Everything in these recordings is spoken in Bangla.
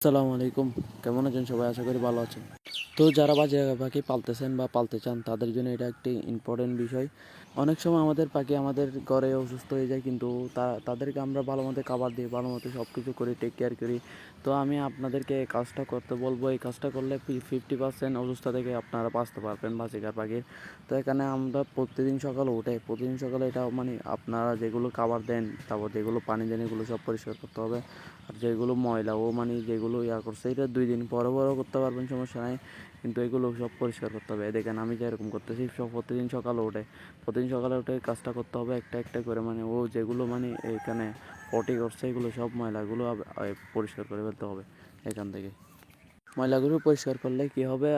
আসসালামু আলাইকুম। কেমন আছেন সবাই? আশা করি ভালো আছেন। তো যারা বাজে পাখি পালতেছেন বা পালতে চান তাদের জন্য এটা একটি ইম্পর্টেন্ট বিষয়। অনেক সময় আমাদের পাখি আমাদের ঘরে অসুস্থ হয়ে যায়, কিন্তু তাদেরকে আমরা ভালো মতো খাবার দিই, ভালো মতো সব কিছু করি, টেক কেয়ার করি। তো আমি আপনাদেরকে এই কাজটা করতে বলবো। এই কাজটা করলে 50% অসুস্থতা থেকে আপনারা বাঁচতে পারবেন বাজিকার পাখির। তো এখানে আমরা প্রতিদিন সকালে এটা মানে আপনারা যেগুলো খাবার দেন, তারপর যেগুলো পানি দেন, এগুলো সব পরিষ্কার করতে হবে। আর যেগুলো ময়লা মানে যেগুলো করছে এটা 2 দিন পরে পরেও করতে পারবেন, সমস্যা নাই, কিন্তু এগুলো সব পরিষ্কার করতে হবে। দেখেন আমি যেরকম করতেছি, সব প্রতিদিন সকালে উঠে কাজটা করতে হবে একটা একটা করে। মানে ও যেগুলো মানে এখানে পটি করছে এগুলো সব ময়লাগুলো পরিষ্কার করে ফেলতে হবে এখান থেকে। ময়লাগুলো পরিষ্কার করলে কি হবে,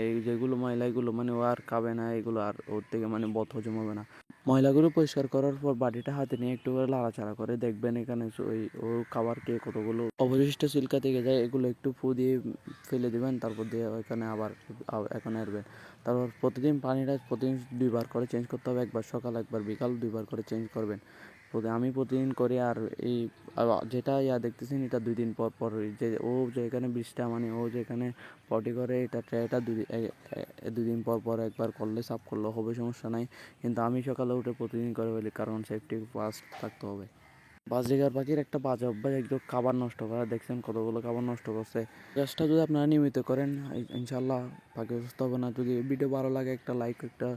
এই যেগুলো ময়লাগুলো মানে ও আর খাবে না, এগুলো আর ওর থেকে মানে হজম হবে না। ময়লাগুলো পরিষ্কার করার পর বাটিটা হাতে নিয়ে একটু করে লাড়াচাড়া করে দেখবেন এখানে ওই ওর খাবার খেয়ে কতগুলো অবশিষ্ট সিল্কা থেকে যায়, এগুলো একটু ফু দিয়ে ফেলে দিবেন। তারপর দিয়ে ওইখানে আবার এখন এরবেন। তারপর প্রতিদিন 2বার করে চেঞ্জ করতে হবে, একবার সকাল একবার বিকাল, 2বার করে চেঞ্জ করবেন। আমি প্রতিদিন করি। আর এই যেটা দেখতেছেন এটা 2 দিন পর পর যে ও যেখানে বিষটা মানে ও যেখানে পটি করে এটা 2 দিন পর পর একবার করলে সাফ করলে হবে, সমস্যা নাই। কিন্তু আমি সকালে উঠে প্রতিদিন করে ফেলি, কারণ সেফটি ফার্স্ট থাকতে হবে। বাজরিগার পাখির একটা বাজে অভ্যাস, একটু খাবার নষ্ট করা। দেখছেন কতগুলো খাবার নষ্ট করছে। কাজটা যদি আপনারা নিয়মিত করেন, ইনশাল্লাহ পাখি অসুস্থ হবে না। যদি ভিডিও ভালো লাগে একটা লাইক, একটা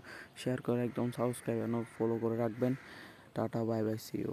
শেয়ার করে একদম সাবস্ক্রাইব ফলো করে রাখবেন। Tata, bye bye, see you.